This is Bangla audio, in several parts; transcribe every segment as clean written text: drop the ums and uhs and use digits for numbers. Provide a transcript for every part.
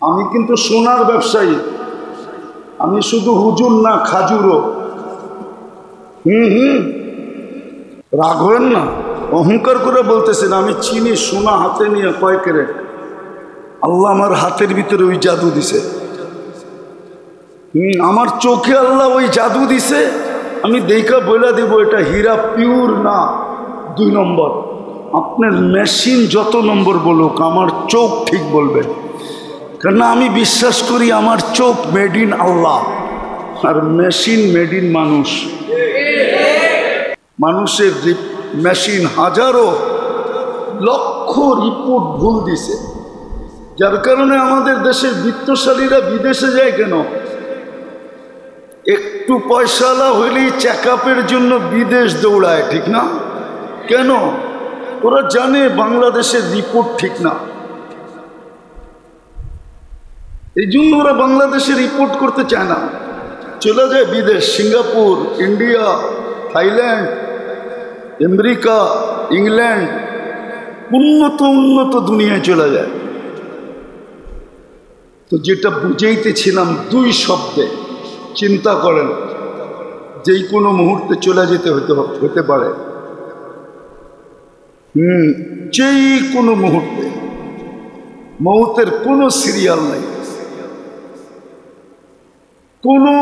আমি কিন্তু সোনার ব্যবসায়ী, আমি শুধু হুজুর না, খাজুরও। রাগ হবেন না, অহংকার করে বলতেছেন। আমি চিনি সোনা হাতে নিয়ে কয় ক্যারেট। আল্লাহ আমার হাতের ভিতরে ওই জাদু দিছে। আমার চোখে আল্লাহ ওই জাদু দিছে। আমি দেখা বলে দেব এটা হীরা পিওর না 2 নম্বর। আপনার মেশিন যত নম্বর বলুক, আমার চোখ ঠিক বলবে। কেননা আমি বিশ্বাস করি আমার চোখ মেড ইন আল্লাহ, আর মেশিন মেড ইন মানুষ। মানুষের মেশিন হাজারো লক্ষ রিপোর্ট ভুল দিছে, যার কারণে আমাদের দেশের বিত্তশালীরা বিদেশে যায় কেন? একটু পয়সাওয়ালা হইলেই চেক আপের জন্য বিদেশ দৌড়ায়, ঠিক না? কেন? ওরা জানে বাংলাদেশের রিপোর্ট ঠিক না, এই জন্য ওরা বাংলাদেশে রিপোর্ট করতে চায় না, চলে যায় বিদেশ। Singapore, India, Thailand, America, England, উন্নত দুনিয়ায় চলে যায়। তো যেটা বুঝাইতেছিলাম 2 শব্দে, চিন্তা করেন, যেই কোনো মুহূর্তে চলে যেতে হতে পারে। যেই কোনো মুহূর্তে, মৌতের কোনো সিরিয়াল নেই, কোনো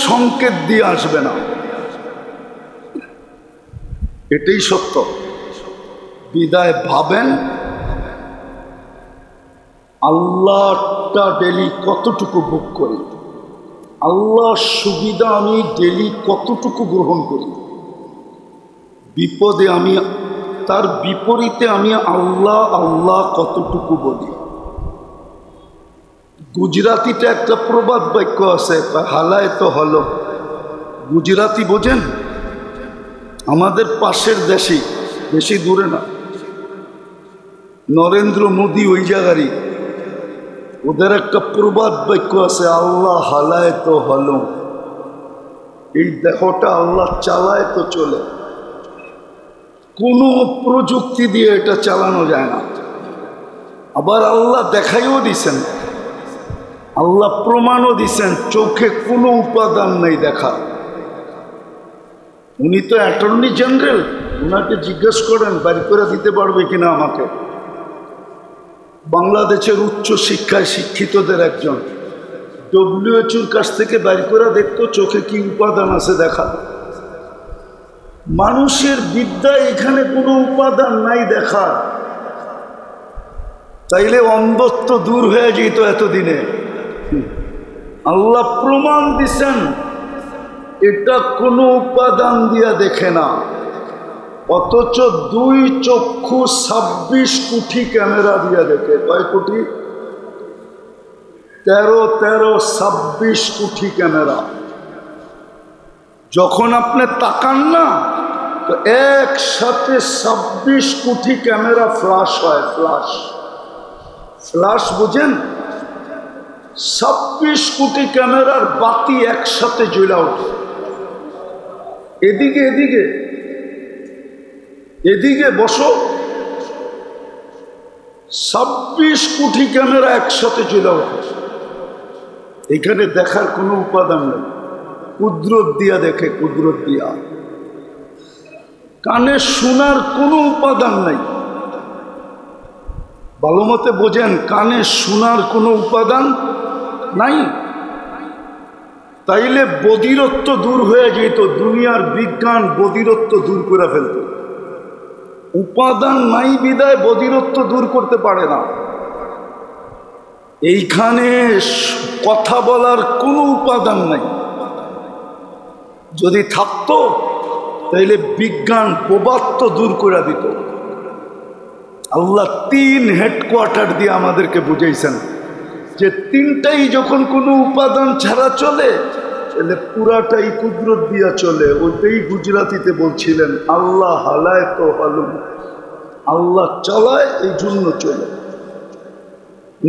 সংকেত দিয়ে আসবে না, এটাই সত্য। বিদায় ভাবেন আল্লাহটা ডেলি কতটুকু ভোগ করি, আল্লাহর সুবিধা আমি ডেলি কতটুকু গ্রহণ করি, বিপদে আমি তার বিপরীতে আমি আল্লাহ আল্লাহ কতটুকু বলি। গুজরাতিতে একটা প্রবাদ বাক্য আছে, হালায় তো হলো। গুজরাতি বোঝেন? আমাদের পাশের দেশে, বেশি দূরে না, নরেন্দ্র মোদী ওই জায়গারই। ওদের একটা প্রবাদ বাক্য আছে, আল্লাহ হালায় তো হলো। এই দেহটা আল্লাহ চালায় তো চলে, কোনো প্রযুক্তি দিয়ে এটা চালানো যায় না। আবার আল্লাহ দেখাইও দিছেন, আল্লাহ প্রমাণও দিছেন, চোখে কোনো উপাদান নেই দেখা। উনি তো অ্যাটর্নি জেনারেল, ওনাকে জিজ্ঞেস করেন বাড়ি করে দিতে পারবে কিনা আমাকে। বাংলাদেশের উচ্চ শিক্ষায় শিক্ষিতদের একজন, WHO কাছ থেকে বাড়ি করে দেখতো চোখে কি উপাদান আছে দেখা। মানুষের বিদ্যা এখানে কোনো উপাদান নাই দেখা, তাইলে অন্ধত্ব দূর হয়ে যেত এতদিনে। আল্লাহ প্রমাণ দিছেন এটা কোনো উপাদান দিয়া দেখে না, অথচ 2 চক্ষু 26 কোটি ক্যামেরা দিয়া দেখে। কয় কোটি? 26 কোটি ক্যামেরা। যখন আপনি তাকান না, তো একসাথে 26 কোটি ক্যামেরা ফ্লাশ হয়। ফ্লাশ বুঝেন? 26 কোটি ক্যামেরার বাতি একসাথে জ্বলে ওঠে। এদিকে এদিকে এদিকে বসো, 26 কোটি ক্যামেরা একসাথে জ্বলে ওঠে। এখানে দেখার কোনো উপাদান নেই, কুদরত দিয়া দেখে, কুদরত দিয়া। কানে শোনার কোনো উপাদান নাই, ভালো মতে বোঝেন, কানে শোনার কোনো উপাদান নাই। তাইলে বধিরত্ব দূর হয়ে যেত, দুনিয়ার বিজ্ঞান বধিরত্ব দূর করে ফেলত। উপাদান নাই বিদায় বধিরত্ব দূর করতে পারে না। এইখানে কথা বলার কোনো উপাদান নাই, যদি থাকতো তাইলে বিজ্ঞান বোবাত্ব দূর করে দিত। আল্লাহ 3 হেডকোয়ার্টার দিয়ে আমাদেরকে বুঝাইছেন যে 3টাই যখন কোনো উপাদান ছাড়া চলে, তাহলে পুরাটাই কুদরত দিয়া চলে। ওইটাই গুজরাতিতে বলছিলেন, আল্লাহ হালায় তো হলো, আল্লাহ চালায় এই জন্য চলে,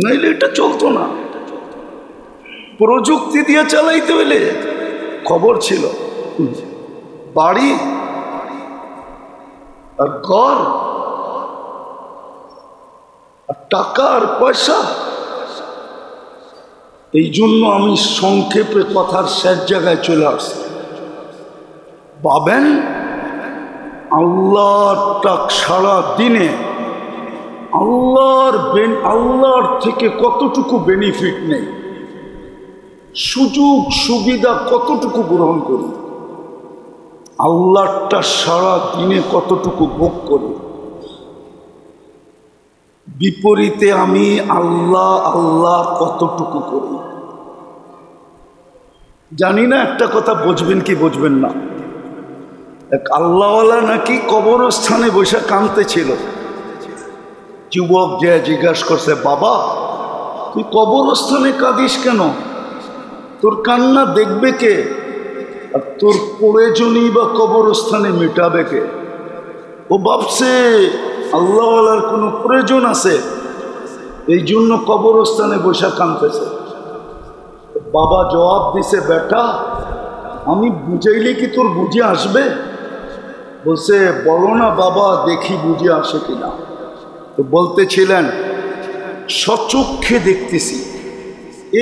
নাইলে এটা চলতো না। প্রযুক্তি দিয়ে চালাইতে হইলে খবর ছিল, বাড়ি আর ঘর আর টাকা আর পয়সা, এই জন্য আমি সংক্ষেপে কথার শেষ জায়গায় চলে আসছি। ভাবেন আল্লাহটা সারা দিনে আল্লাহর থেকে কতটুকু বেনিফিট নেই, সুযোগ সুবিধা কতটুকু গ্রহণ করি, আল্লাহটা সারা দিনে কতটুকু ভোগ করি। বিপরীতে আমি আল্লাহ কতটুকু করি। জানি না একটা কথা বুঝবেন কি বুঝবেন না। এক আল্লাহওয়ালা নাকি কবরস্থানে বসে কাঁদতেছিল। যুবক যে জিজ্ঞাসা করছে, বাবা তুই কবরস্থানে কাঁদিস কেন? তোর কান্না দেখবে কে? আর তোর প্রয়োজনই বা কবরস্থানে মেটাবে কে? ও ভাবছে আল্লাহওয়ালার কোনো প্রয়োজন আছে, এই জন্য কবরস্থানে বসে কাঁদতেছে। বাবা জবাব দিছে, বেটা আমি বুঝাইলে কি তোর বুঝে আসবে? বলছে বলো না বাবা, দেখি বুঝে আসে কিনা। তো বলতেছিলেন সচক্ষে দেখতেছি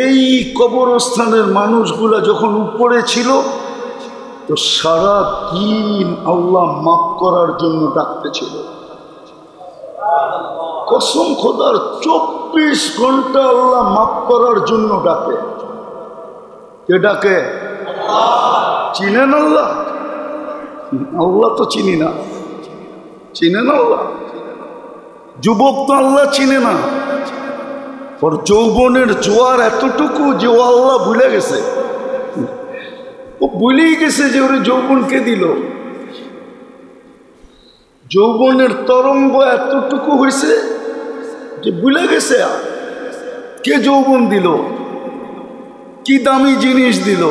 এই কবরস্থানের মানুষগুলা যখন উপরে ছিল তো সারা দিন আল্লাহ মাফ করার জন্য ডাকতেছিল। কসম খোদার 24 ঘন্টা আল্লাহ মাফ করার জন্য ডাকে। কে ডাকে? চিনেন আল্লাহ? আল্লাহ তো চিনি না। চিনেন আল্লাহ? যুবক তো আল্লাহ চিনে না। ওর যৌবনের জোয়ার এতটুকু যে ও আল্লাহ ভুলে গেছে। ও ভুলেই গেছে যে ওর যৌবনকে দিল। যৌবনের তরঙ্গ এতটুকু হয়েছে যে ভুলে গেছে কে যৌবন দিল, কি দামি জিনিস দিল।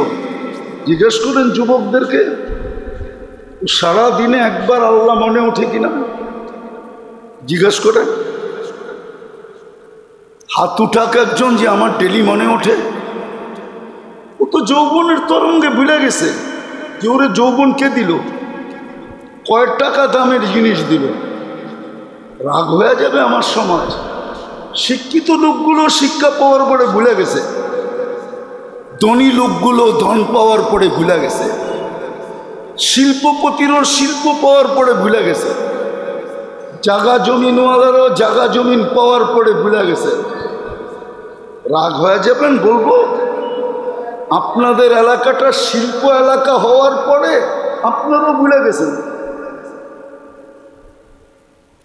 জিজ্ঞেস করেন যুবকদেরকে সারা দিনে একবার আল্লাহ মনে ওঠে কিনা, জিজ্ঞেস করেন। হাত উঠাক একজন যে আমার ডেলি মনে ওঠে। ও তো যৌবনের তরঙ্গে ভুলে গেছে যে ওরে যৌবন কে দিল, কয়েক টাকা দামের জিনিস দিল। রাগ হয়ে যাবে আমার সমাজ। শিক্ষিত লোকগুলো শিক্ষা পাওয়ার পরে ভুলে গেছে, ধনী লোকগুলো ধন পাওয়ার পরে ভুলে গেছে, শিল্পপতিরও শিল্প পাওয়ার পরে ভুলে গেছে, জাগা জমিনওয়ালারও জাগা জমিন পাওয়ার পরে ভুলে গেছে। রাগ হয়ে যাবেন বলবো, আপনাদের এলাকাটা শিল্প এলাকা হওয়ার পরে আপনারাও ভুলে গেছেন।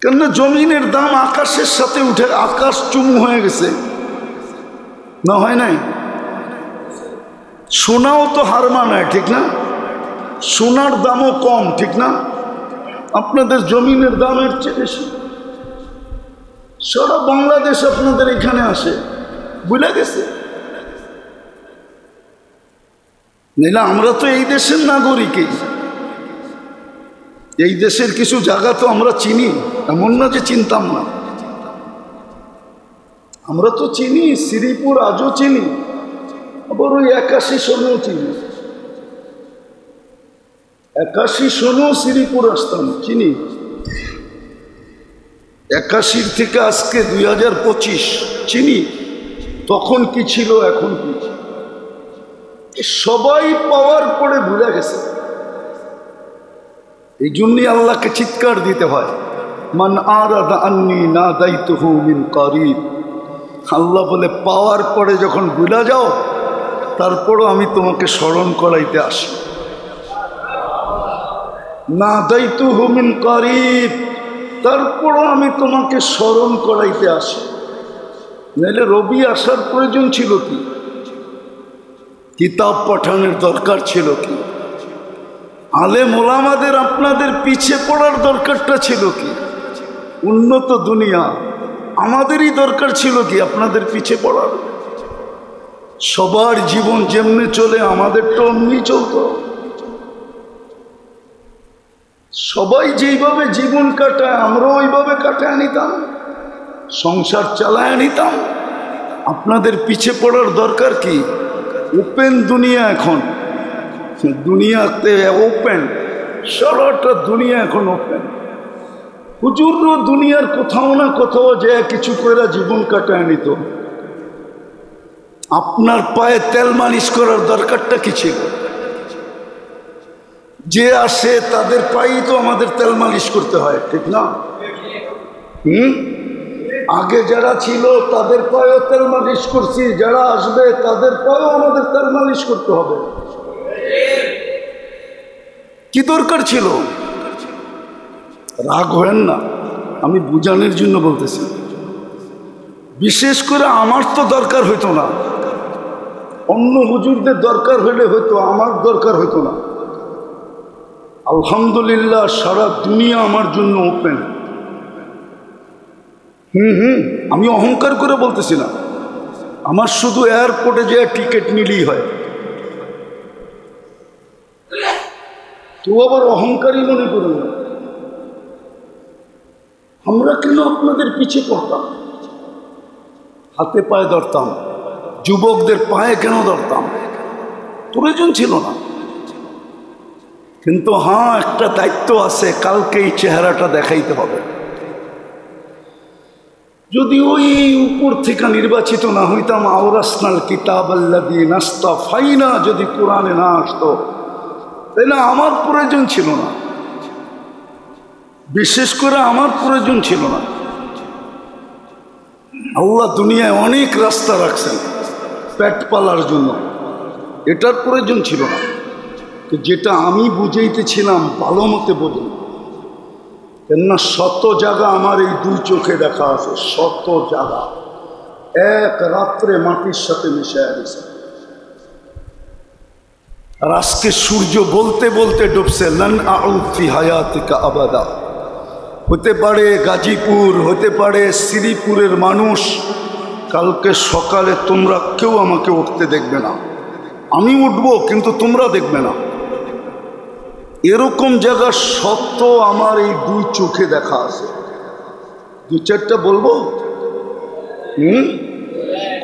কেননা জমিনের দাম আকাশের সাথে উঠে আকাশ চুমু হয়ে গেছে, না হয় নাই? সোনাও তো হার মানায়, ঠিক না? সোনার দামও কম, ঠিক না? আপনাদের জমিনের দামের চেয়ে বেশি। সারা বাংলাদেশ আপনাদের এখানে আসে, ভুলে গেছে। নাইলে আমরা তো এই দেশের নাগরিকই। এই দেশের কিছু জায়গা তো আমরা চিনি, এমন না যে চিনতাম না। আমরা তো চিনি, শ্রীপুর আজও চিনি, আবার ওই 81 সনেও চিনি। 81 সনেও শ্রীপুর আসতাম, চিনি। 81 থেকে আজকে 2025 চিনি। তখন কি ছিল, এখন কি? সবাই পাওয়ার পরে ভুলে গেছে। এই জন্যই আল্লাহকে চিৎকার দিতে হয়, মান আরাদা আন্নি নাদাইতুহু মিন কারিব। আল্লাহ বলে পাওয়ার পরে যখন ভুলে যাও তারপরও আমি তোমাকে স্মরণ করাইতে আসি। নাদাইতুহু মিন কারিব, তারপরও আমি তোমাকে স্মরণ করাইতে আসি। নাহলে রবি আসার প্রয়োজন ছিল কি? কিতাব পাঠানোর দরকার ছিল কি? আলেম ওলামাদের আপনাদের পিছে পড়ার দরকারটা ছিল কি? উন্নত দুনিয়া আমাদেরই দরকার ছিল কি আপনাদের পিছে পড়ার? সবার জীবন যেমনি চলে আমাদেরটা অমনি চলত। সবাই যেইভাবে জীবন কাটায় আমরাও ওইভাবে কাটায় নিতাম, সংসার চালায় নিতাম। আপনাদের পিছে পড়ার দরকার কি? ওপেন দুনিয়া এখন, দুনিয়াতে ওপেন, সারাটা দুনিয়া এখন ওপেন। হুজুরও দুনিয়ার কোথাও না কোথাও যে কিছু করে জীবন কাটায় নিত। আপনার পায়ে তেল মালিশ করার দরকারটা কি ছিল? যে আসে তাদের পায়েই তো আমাদের তেল মালিশ করতে হয়, ঠিক না? আগে যারা ছিল তাদের পায়েও তেল মালিশ করছি, যারা আসবে তাদের পায়েও আমাদের তেল মালিশ করতে হবে। কি দরকার ছিল? রাগ হবেন না, আমি বুঝানোর জন্য বলতেছি। বিশেষ করে আমার তো দরকার হইতো না, অন্য হুজুরদের দরকার হইলে হয়তো, আমার দরকার হইতো না। আলহামদুলিল্লাহ, সারা দুনিয়া আমার জন্য ওপেন। আমি অহংকার করে বলতেছি না, আমার শুধু এয়ারপোর্টে যে টিকিট নিলেই হয়। কেউ আবার অহংকারী মনে করুন না। আমরা কেন আপনাদের পিছিয়ে পড়তাম? হাতে পায়ে ধরতাম, যুবকদের পায়ে কেন ধরতাম? প্রয়োজন ছিল না। কিন্তু হ্যাঁ, একটা দায়িত্ব আছে, কালকে এই চেহারাটা দেখাইতে হবে। যদি ওই উপর থেকে নির্বাচিত না হইতাম, আওরাসনাল কিতাব আল্লাযী নাস্তাফাইনা, যদি কোরআনে না আসতো, তাহলে আমার প্রয়োজন ছিল না। বিশেষ করে আমার প্রয়োজন ছিল না। আল্লাহ দুনিয়ায় অনেক রাস্তা রাখছেন পেট পালার জন্য, এটার প্রয়োজন ছিল না। যেটা আমি বুঝাইতেছিলাম ভালো মতে বোঝেন, কেননা শত জায়গা আমার এই দুই চোখে দেখা আছে, শত জায়গা এক রাত্রে মাটির সাথে মিশে গেছে। আর আজকে সূর্য বলতে বলতে ডুবছে, লান আউদ ফি হায়াতিকা আবাদা। হতে পারে গাজীপুর, হতে পারে শ্রীপুরের মানুষ, কালকে সকালে তোমরা কেউ আমাকে উঠতে দেখবে না। আমি উঠবো কিন্তু তোমরা দেখবে না। এরকম জায়গা শত আমার এই দুই চোখে দেখা আছে। দু চারটা বলবো।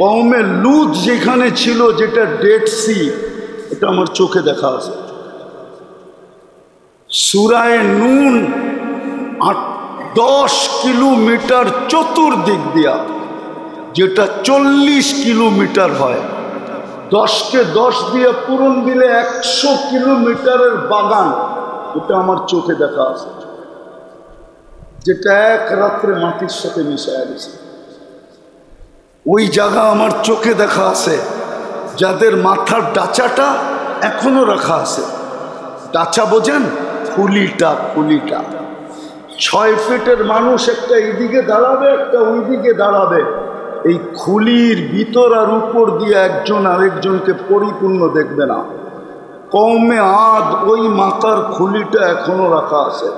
কওমে লুত যেখানে ছিল, যেটা ডেড সি, এটা আমার চোখে দেখা আছে। সূরায়ে নূন 10 কিলোমিটার চতুর্দিক দিয়া, যেটা 40 কিলোমিটার হয়, 10কে 10 দিয়ে পূরণ দিলে 100 কিলোমিটারের বাগান, এটা আমার চোখে দেখা আছে, যেটা এক রাত্রে মাটির সাথে মিশে গেছে। ওই জায়গা আমার চোখে দেখা আছে, যাদের মাথার ডাচাটা এখনো রাখা আছে। ডাচা বোঝেন? খুলিটা, খুলিটা 6 ফিটের মানুষ একটা এইদিকে দাঁড়াবে, একটা ওইদিকে দাঁড়াবে, এই খুলির ভিতর আর উপর দিয়ে একজন আরেকজনকে পরিপূর্ণ দেখবে না। কওমে আদ ওই মাথার খুলিটা এখনো রাখা আছে,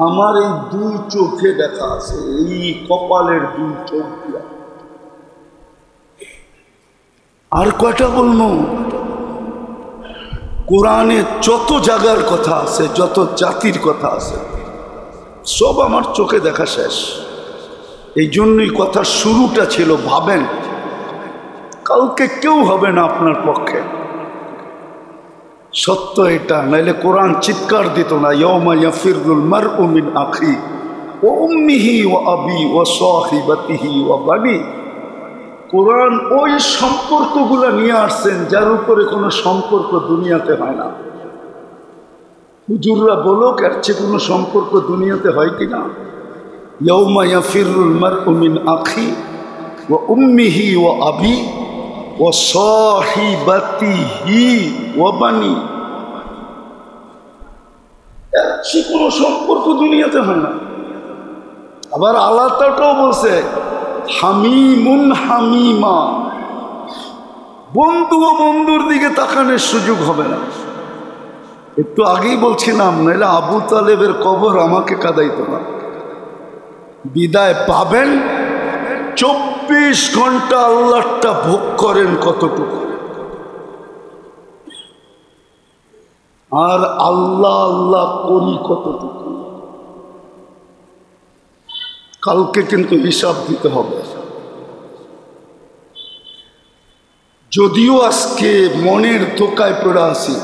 আমার এই দুই চোখে দেখা আছে, এই কপালের দুই চোখ দিয়া। আর কয়টা বলবো? কোরআনে যত জায়গার কথা আছে, যত জাতির কথা আছে, সব আমার চোখে দেখা শেষ। এই জন্যই কথার শুরুটা ছিল, ভাবেন কালকে কেউ হবে না আপনার পক্ষে। সত্য এটা, নাইলে কোরআন চিৎকার দিত না, ইয়াউমা ইয়াফিরুল মারউ মিন আখি ওয়া উম্মিহি ওয়া আবি ওয়া সাহিবাতিহি ওয়া বানি। কোরআন ওই সম্পর্কগুলো নিয়ে আসছেন যার উপরে কোনো সম্পর্ক দুনিয়াতে হয় না। হুজুররা বলুক, এর চেয়ে কোনো সম্পর্ক দুনিয়াতে হয় কিনা? ইয়াউমা ইয়াফিরুল মারউ মিন আখি ওয়া উম্মিহি ওয়া আবি ওয়া সাহিবাতিহি ওয়া বানি। এর চেয়ে কোনো সম্পর্ক দুনিয়াতে হয় না। আবার আল্লাহ তাআলাও বলছে হামিমুন হামিমা, বন্ধু ও বন্ধুর দিকে তাকানোর সুযোগ হবে না। একটু আগেই বলছিলাম, নাহলে আবু তালেবের কবর আমাকে কাঁদাইতো না। বিদায় পাবেন, 24 ঘন্টা আল্লাহটা ভোগ করেন কতটুকু, আর আল্লাহ আল্লাহ করি কতটুকু। কালকে কিন্তু হিসাব দিতে হবে। যদিও আজকে মনের ধোকায় পড়ে আসি,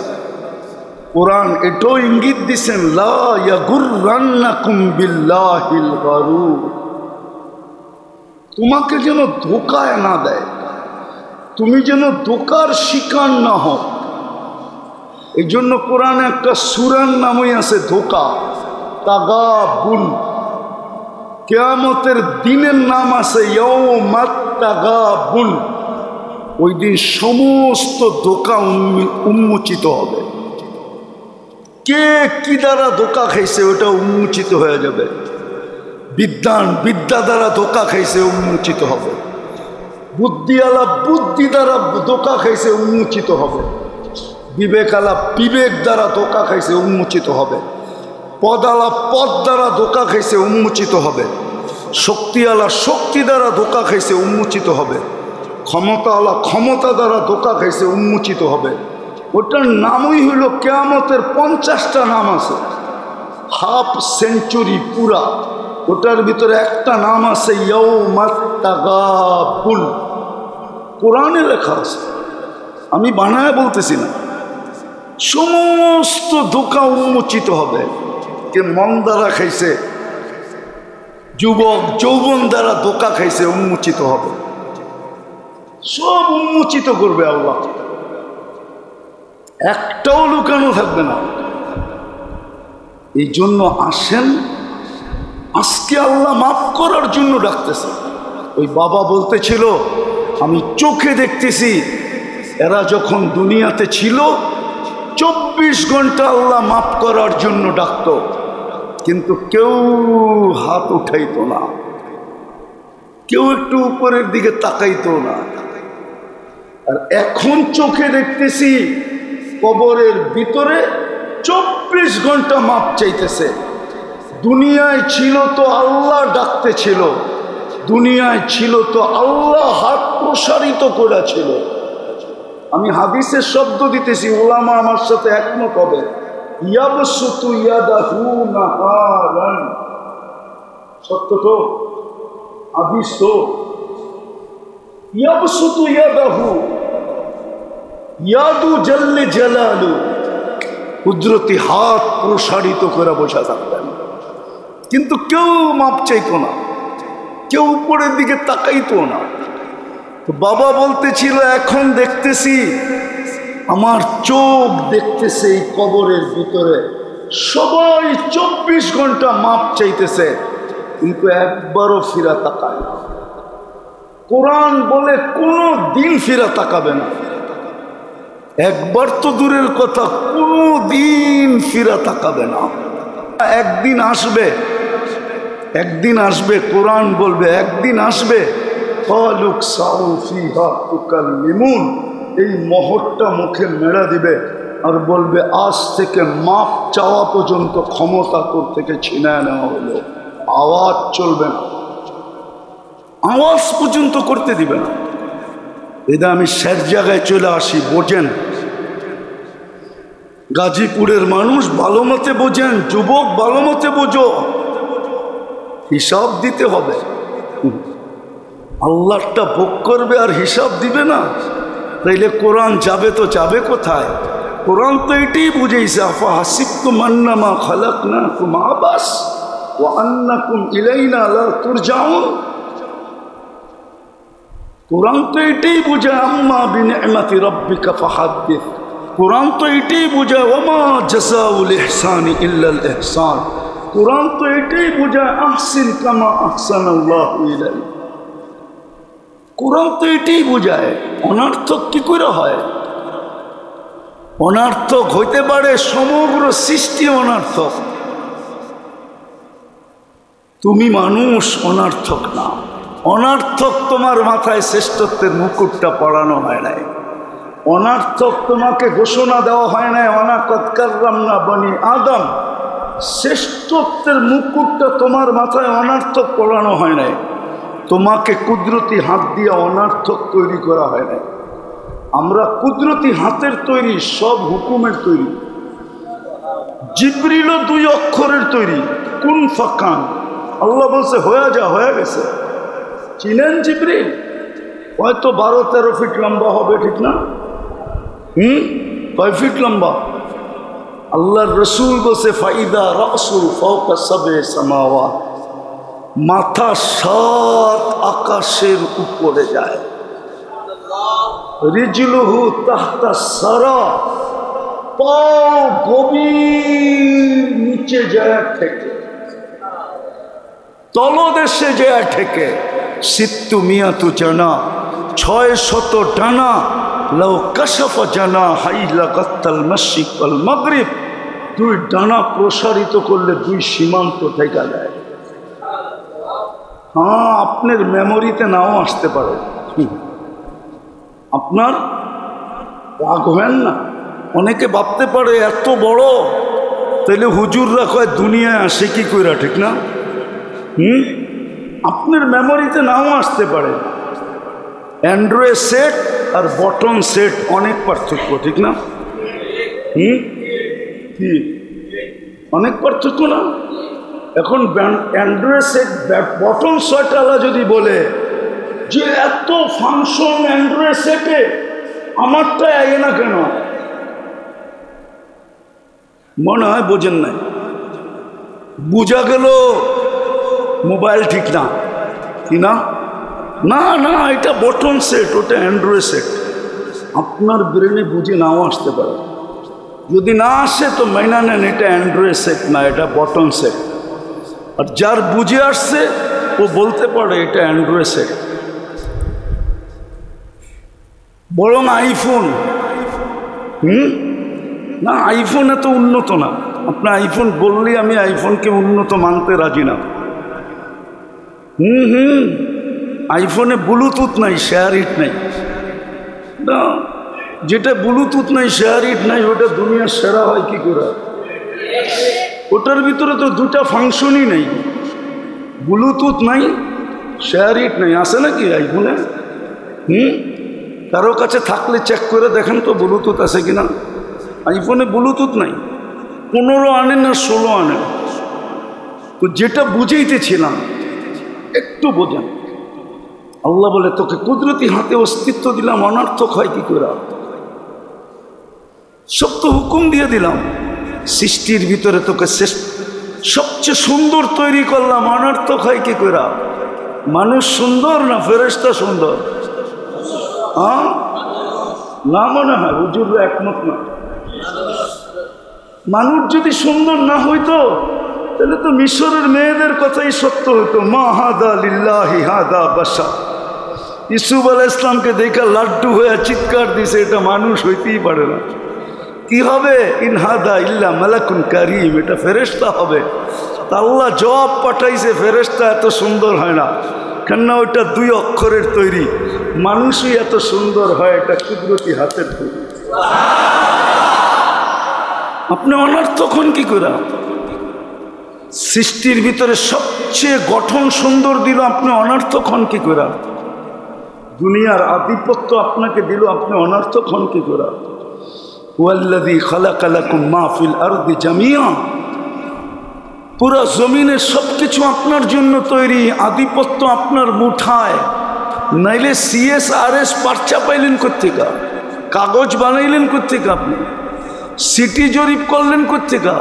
কোরআন এটাও ইঙ্গিত দিছেন, লা ইয়াগুররান্নাকুম বিল্লাহিল গারুর, তোমাকে যেন ধোকায় না দেয়। তুমি যেন ধোঁকার শিকার না হও। এই জন্য কোরআনে একটা সূরার নামই আছে ধোঁকা, তাগাবুন। কিয়ামতের দিনের নাম আছে ইয়াউমাত তাগাবুন। ওই দিন সমস্ত ধোঁকা উন্মোচিত হবে। কে কি দ্বারা ধোঁকা খাইছে ওটা উন্মোচিত হয়ে যাবে। বিদ্যা দ্বারা ধোঁকা খাইছে উন্মোচিত হবে। বুদ্ধিওয়ালা বুদ্ধি দ্বারা ধোঁকা খাইছে উন্মোচিত হবে। বিবেকালা বিবেক দ্বারা ধোঁকা খাইছে উন্মোচিত হবে। পদালা পদ দ্বারা ধোঁকা খাইছে উন্মোচিত হবে। শক্তিওয়ালা শক্তি দ্বারা ধোঁকা খাইছে উন্মোচিত হবে। ক্ষমতাওয়ালা ক্ষমতা দ্বারা ধোঁকা খাইছে উন্মোচিত হবে। ওটার নামই হইল কিয়ামতের 50টা নাম আছে, হাফ সেঞ্চুরি পুরা। ওটার ভিতরে একটা নাম আছে ইয়াউমাত তাগাবুন। কোরআনে লেখা আছে, আমি বানায় বলতেছি না। সমস্ত ধোঁকা উন্মোচিত হবে। কে মন দ্বারা খাইছে, যুবক যৌবন দ্বারা ধোঁকা খাইছে উন্মোচিত হবে। সব উন্মোচিত করবে আল্লাহ, একটাও লুকানো থাকবে না। এই জন্য আসেন, আজকে আল্লাহ মাফ করার জন্য ডাকতেছে। ওই বাবা বলতেছিল আমি চোখে দেখতেছি এরা যখন দুনিয়াতে ছিল 24 ঘন্টা আল্লাহ মাফ করার জন্য ডাকত, কিন্তু কেউ হাত উঠাইতো না, কেউ একটু উপরের দিকে তাকাইতো না। আর এখন চোখে দেখতেছি কবরের ভিতরে 24 ঘন্টা মাপ চাইতেছে। দুনিয়ায় ছিল তো আল্লাহ ডাকতেছিল, দুনিয়ায় ছিল তো আল্লাহ হাত প্রসারিত করেছিল। আমি হাদিসের শব্দ দিতেছি, ওলামা আমার সাথে একমত হবে। ইয়াবসুতু ইয়াদাহু নাহারান, সত্য তো, হাদিস তো। ইয়াবসুতু ইয়াদাহু, ইয়াদু জাল্লে জালালু, কুদরতি হাত প্রসারিত করে বসা থাকতেন, কিন্তু কেউ মাপ চাইতো না, কেউ উপরের দিকে তাকাইতো না। তো বাবা বলতেছিল এখন দেখতেছি, আমার চোখ দেখতেছে এই কবরের ভিতরে সবাই 24 ঘন্টা মাপ চাইতেছে, কিন্তু একবারও ফিরা তাকায় না। কোরআন বলে কোনো দিন ফিরা তাকাবে না। একবার তো দূরের কথা, কোনো দিন ফিরা তাকাবে না। একদিন আসবে, একদিন আসবে, কোরআন বলবে একদিন আসবে, এই মোহরটা মুখে মেরা দিবে আর বলবে আজ থেকে মাপ চাওয়া পর্যন্ত ক্ষমতা তোর থেকে ছিনায় নেওয়া হলো। আওয়াজ চলবে না, আওয়াজ পর্যন্ত করতে দিবে না। এটা আমি শেষ জায়গায় চলে আসি, বোঝেন? গাজীপুরের মানুষ ভালো মতে বোঝেন, যুবক ভালো মতে বোঝো, হিসাব দিতে হবে। আল্লাহটা ভোগ করবে আর হিসাব দিবে না, তাইলে কোরআন যাবে তো যাবে কোথায়? কোরআন তো এটাই বুঝেছে, আফা হাসিবতুম আন্নামা খালাকনাকুম আবাস ওয়া আন্নাকুম ইলাইনা লা তুরজাউন। কোরআন তো এটাই বোঝায় আম্মা বিনিআমাতি রাব্বিকা ফাহাদ্দিস। কোরআন তো এটাই বোঝায় ওয়ামা জাযাউল ইহসানি ইল্লাল ইহসান। কোরআন তো এটাই বোঝায় আহসিন কামা আহসানাল্লাহু ইলাইক। কোরআন তো এটাই বোঝায়। অনর্থক কি করে হয়? অনর্থক হইতে পারে সমগ্র সৃষ্টি অনর্থক, তুমি মানুষ অনর্থক না। অনর্থক তোমার মাথায় শ্রেষ্ঠত্বের মুকুটটা পড়ানো হয় নাই, অনর্থক তোমাকে ঘোষণা দেওয়া হয় নাই ওয়ালাকাদ কাররামনা বনি আদম। শ্রেষ্ঠত্বের মুকুটটা তোমার মাথায় অনর্থক পড়ানো হয় নাই, তোমাকে কুদরতি হাত দিয়ে অনর্থক তৈরি করা হয় নাই। আমরা কুদরতি হাতের তৈরি, সব হুকুমের তৈরি। জিবরিলও 2 অক্ষরের তৈরি, কুন ফাকান। আল্লাহ বলছে হয়ে যা, হয়ে গেছে। চিনেন জিবরিল? হয়তো 12-13 ফিট লম্বা হবে, ঠিক না? কয় ফিট লম্বা? আল্লাহর রসুল বলছে ফাইদা রাসুল ফাওকা সাবে সামাওয়াত, মাথা 7 আকাশের উপরে যায়। রিজলুহু তাহতা সারা, পাও গভীর নিচে যায় থেকে, তলদেশে যায় থেকে। সিত্তু মিয়াতু জানা, 600 ডানা। লাউ কাশাফা জানা হাইলা কাত্তাল মাশরিক ওয়াল মাগরিব, 2 ডানা প্রসারিত করলে 2 সীমান্ত থেকে যায়। হ্যাঁ, আপনার মেমোরিতে নাও আসতে পারে, আপনার রাগ হেন না। অনেকে ভাবতে পারে এত বড়, তাইলে হুজুররা কয় দুনিয়ায় আসে কি কইরা, ঠিক না? আপনার মেমোরিতে নাও আসতে পারে। অ্যান্ড্রয়েড সেট আর বটন সেট অনেক পার্থক্য, ঠিক না? কি অনেক পার্থক্য না? এখন অ্যান্ড্রয়েড সেট বটন সেটওয়ালা যদি বলে যে এত ফাংশন অ্যান্ড্রয়েড সেটে, আমারটা আগে না কেন, মনে হয় বোঝেন নাই। বুঝা গেল মোবাইল ঠিক না, কি না? না না, এটা বটন সেট, ওটা অ্যান্ড্রয়েড সেট। আপনার ব্রেনে বুঝে নাও আসতে পারে। যদি না আসে তো মাইনা নেন এটা অ্যান্ড্রয়েড সেট না, এটা বটন সেট। আর যার বুঝে আসছে ও বলতে পারে এটা অ্যান্ড্রয়েড সেট। বরং আইফোন, না আইফোন এত উন্নত না। আপনার আইফোন বললেই আমি আইফোনকে উন্নত মানতে রাজি না। আইফোনে ব্লুটুথ নাই, শেয়ার ইট নাই। না, যেটা ব্লুটুথ নাই, শেয়ার ইট নাই, ওটা দুনিয়ার সেরা হয় কি করে? ওটার ভিতরে তো 2টা ফাংশনই নেই, ব্লুটুথ নাই, শেয়ার ইট নাই। আছে নাকি আইফোনে? কারো কাছে থাকলে চেক করে দেখেন তো ব্লুটুথ আছে কিনা। আইফোনে ব্লুটুথ নাই। 15 আনেন না 16 আনেন। তো যেটা বুঝাইতেছিলাম একটু বোঝেন। আল্লাহ বলে তোকে কুদরতি হাতে অস্তিত্ব দিলাম, অনর্থক হয় কি করে? সব তো হুকুম দিয়ে দিলাম। সৃষ্টির ভিতরে তোকে সবচেয়ে সুন্দর তৈরি করলাম, অনর্থক হয় কি করে? মানুষ সুন্দর না ফেরেশতা সুন্দর? হ্যাঁ না, মনে হয় হুজুররা একমত না। মানুষ যদি সুন্দর না হইতো তাহলে তো মিশরের মেয়েদের কথাই সত্য হতো। মা হাদা লিল্লাহি হাদা বাশার। ইউসুফ আলাইহিস সালামকে দেখা লাড্ডু হয়ে চিৎকার দিছে, এটা মানুষ হইতেই পারে না। কি হবে? ইন হাদা ইল্লা মালাকুন কারীম, এটা ফেরেশতা হবে। তা আল্লাহ জবাব পাঠাইছে, ফেরেশতা এত সুন্দর হয় না, কেননা ওইটা 2 অক্ষরের তৈরি। মানুষই এত সুন্দর হয়, এটা কুদরতি হাতের তৈরি। আপনি অনর্থক হন কি করে? সৃষ্টির ভিতরে সবচেয়ে গঠন সুন্দর দিল, আপনি অনর্থক হন কি করে? দুনিয়ার আধিপত্য আপনাকে দিল, আপনি অনর্থক হন কি করে? ওয়াল্লাযী খালাকা লাকুম মা ফিল আরদি জামিয়া, পুরা জমিনের সবকিছু আপনার জন্য তৈরি, আধিপত্য আপনার মুঠায়। নাইলে CSRS পার্চা পাইলেন কোত্থেকা? কাগজ বানাইলেন কোত্থেকা? আপনি সিটি জরিপ করলেন কোত্থেকা?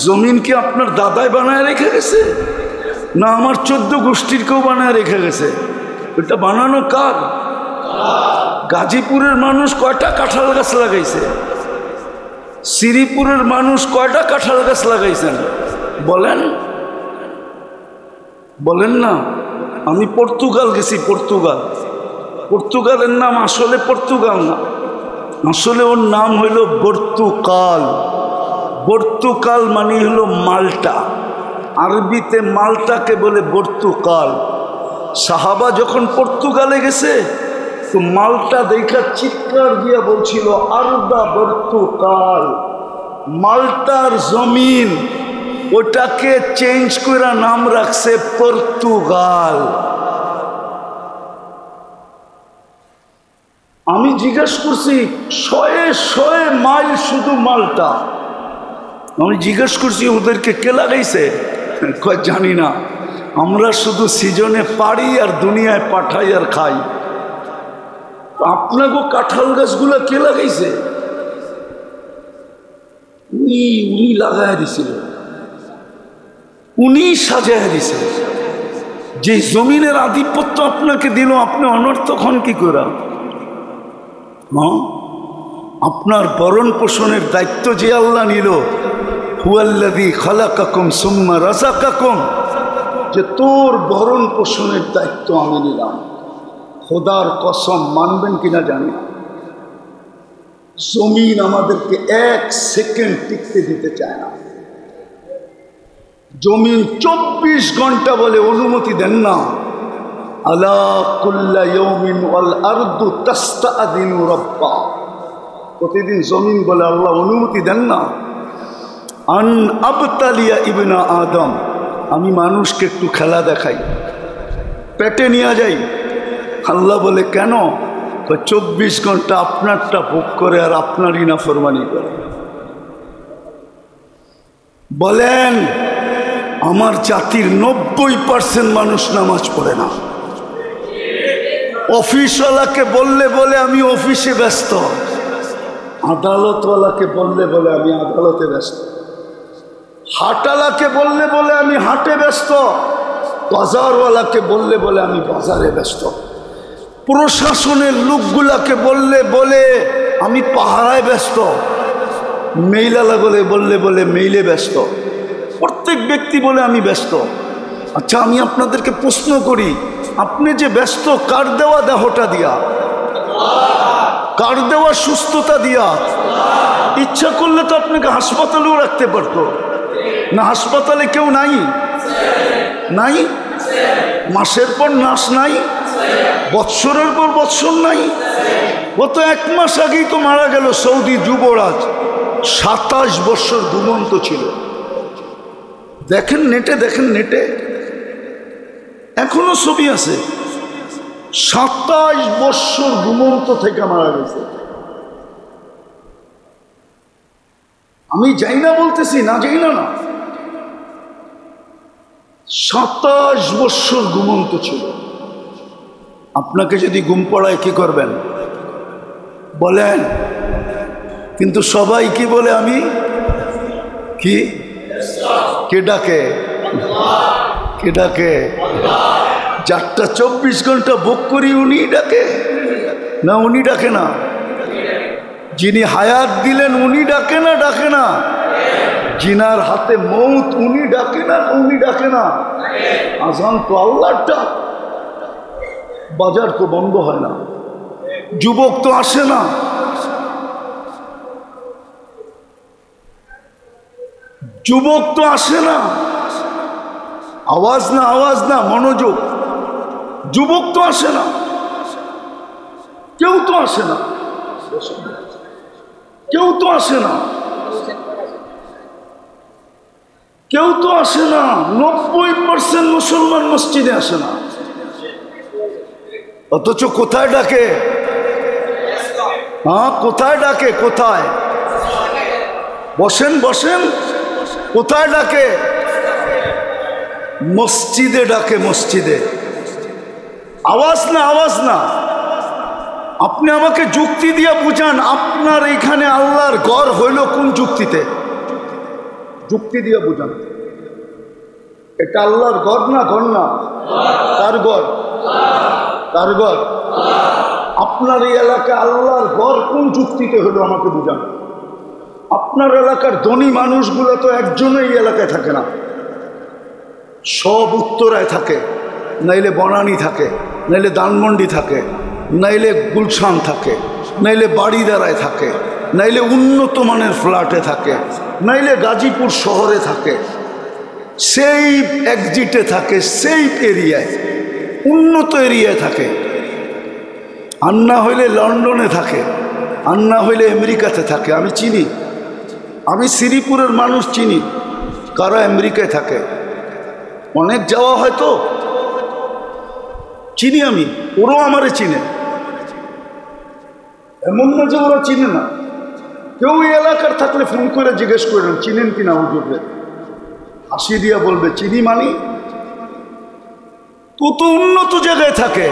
জমিন কি আপনার দাদাই বানায় রেখে গেছে, না আমার 14 গোষ্ঠীর কেউ বানায় রেখে গেছে? এটা বানানো কার? গাজীপুরের মানুষ কয়টা কাঁঠাল গাছ লাগাইছে? শ্রীপুরের মানুষ কয়টা কাঁঠাল গাছ লাগাইছেন বলেন? বলেন না। আমি পর্তুগাল গেছি, পর্তুগালের নাম আসলে পর্তুগাল না, আসলে ওর নাম হইল পর্তুগাল। পর্তুগাল মানে হলো মাল্টা, আরবিতে মাল্টাকে বলে পর্তুগাল। সাহাবা যখন পর্তুগালে গেছে তো মাল্টা দেখা চিৎকার দিয়া বলছিল আরদা পর্তুগাল, মাল্টার জমিন। ওটাকে চেঞ্জ করে নাম রাখছে পর্তুগাল। আমি জিজ্ঞেস করছি 100 মাইল শুধু মাল্টা। আমি জিজ্ঞেস করছি ওদেরকে কে লাগাইছে? কয় জানি না, আমরা শুধু সিজনে পারি আর দুনিয়ায় পাঠাই আর খাই। আপনাকে কাঁঠাল গাছগুলা কে লাগাইছে? উনি লাগাই দিছিল, উনি সাজায় দিছে। যে জমিনের আধিপত্য আপনাকে দিল, আপনি অনর্থক হন কি করে? আপনার ভরণ পোষণের দায়িত্ব যে আল্লাহ নিল, হুয়াল্লাযী খালাকাকুম সুম্মা রাযাকাকুম, যে তোর ভরণ পোষণের দায়িত্ব আমি নিলাম। খোদার কসম, মানবেন কিনা জানি না, জমিন আমাদেরকে 1 সেকেন্ড টিকতে দিতে চায় না। জমিন 24 ঘন্টা বলে অনুমতি দেন না। আলা কুল্লা ইয়াউমিন ওয়াল আরদু তাস্তাআযিনু রাব্বা, প্রতিদিন জমিন বলে আল্লাহ অনুমতি দেন না। আন আবতালিয়া ইবনা আদম, আমি মানুষকে একটু খেলা দেখাই, পেটে নিয়ে যাই। আল্লাহ বলে কেন? 24 ঘন্টা আপনারটা ভোগ করে আর আপনারই নাফরমানি করে। বলেন আমার জাতির 90% মানুষ নামাজ পড়ে না। অফিসওয়ালাকে বললে বলে আমি অফিসে ব্যস্ত, আদালতওয়ালাকে বললে বলে আমি আদালতে ব্যস্ত, হাটালাকে বললে বলে আমি হাটে ব্যস্ত, বাজারওয়ালাকে বললে বলে আমি বাজারে ব্যস্ত, প্রশাসনের লোকগুলাকে বললে বলে আমি পাহারায় ব্যস্ত, মেইলালা বললে বলে মেইলে ব্যস্ত, প্রত্যেক ব্যক্তি বলে আমি ব্যস্ত। আচ্ছা আমি আপনাদেরকে প্রশ্ন করি, আপনি যে ব্যস্ত কার দেওয়া দেহটা দিয়া? কার দেওয়া সুস্থতা দিয়া? ইচ্ছা করলে তো আপনাকে হাসপাতালেও রাখতে পারতো না। হাসপাতালে কেউ নাই? নাই। মাসের পর মাস নাই, বৎসরের পর বৎসর নাই। গত 1 মাস আগেই তো মারা গেল সৌদি যুবরাজ, 27 বছর ঘুমন্ত ছিল। দেখেন নেটে, দেখেন নেটে, এখনো ছবি আছে। 27 বছর ঘুমন্ত থেকে মারা গেছে। আমি যাই না বলতেছি না, যাই না, 27 বছর ঘুমন্ত ছিল। আপনাকে যদি ঘুম পড়ায় কি করবেন বলেন? কিন্তু সবাই কি বলে? আমি কি? কে ডাকে? কে ডাকে? যারটা 24 ঘন্টা ভোগ করি উনি ডাকে না? উনি ডাকে না? যিনি হায়াত দিলেন উনি ডাকে না? ডাকে না? জিনার হাতে মৌত উনি ডাকে না? উনি ডাকে না? আজান তো আল্লাহর ডাক, বাজার তো বন্ধ হয় না, যুবক তো আসে না, যুবক তো আসে না। আওয়াজ না, আওয়াজ না, মনোযোগ। যুবক তো আসে না, কেউ তো আসে না, কেউ তো আসে না, কেউ তো আসে না। 90% মুসলমান মসজিদে আসে না, অথচ কোথায় ডাকে? হ্যাঁ, কোথায় ডাকে? কোথায়? বসেন বসেন, কোথায় ডাকে? মসজিদে ডাকে, মসজিদে। আওয়াজ না, আওয়াজ না। আপনি আমাকে যুক্তি দিয়ে বুঝান, আপনার এইখানে আল্লাহর ঘর হইল কোন যুক্তিতে? যুক্তি দিয়ে বুঝান। এটা আল্লাহর ঘর না? ঘর না? কার ঘর? কার ঘর? আপনার এই এলাকায় আল্লাহর ঘর কোন যুক্তিতে হলো আমাকে বুঝান। আপনার এলাকার ধনী মানুষগুলো তো একজনও এই এলাকায় থাকে না, সব উত্তরায় থাকে, নাইলে বনানী থাকে, নাইলে ধানমন্ডি থাকে, নাইলে গুলশান থাকে, নাইলে বাড়িদারায় থাকে, নাইলে উন্নত মানের ফ্ল্যাটে থাকে, নাইলে গাজীপুর শহরে থাকে, সেই এক্সিটে থাকে, সেই এরিয়ায়, উন্নত এরিয়ায় থাকে। আর না হইলে লন্ডনে থাকে, আর না হইলে আমেরিকাতে থাকে। আমি চিনি, আমি শ্রীপুরের মানুষ চিনি কারা আমেরিকায় থাকে, অনেক যাওয়া হয়তো চিনি আমি, ওরাও আমারে চিনে। এমন না যে ওরা চিনে না। কেউ এই এলাকার থাকলে ফোন করে জিজ্ঞেস করেন চিনেন কিনা হুজুরকে, হাসি দিয়া বলবে চিনি। মানি তো তো উন্নত জায়গায় থাকে,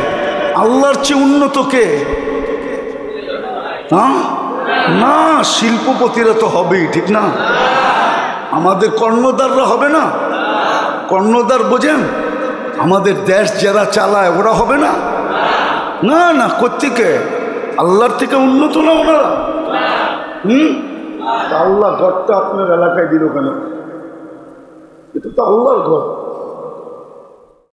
আল্লাহর চেয়ে উন্নত কে? হ্যাঁ না, শিল্পপতিরা তো হবেই, ঠিক না? আমাদের কর্ণধাররা হবে না? কর্ণধার বোঝেন? আমাদের দেশ যারা চালায় ওরা হবে না? না না, কোত্থেকে? আল্লাহর থেকে উন্নত না ওনারা? আল্লাহ ঘরটা আপনার এলাকায় দিল কেন? এটা তো আল্লাহর ঘর।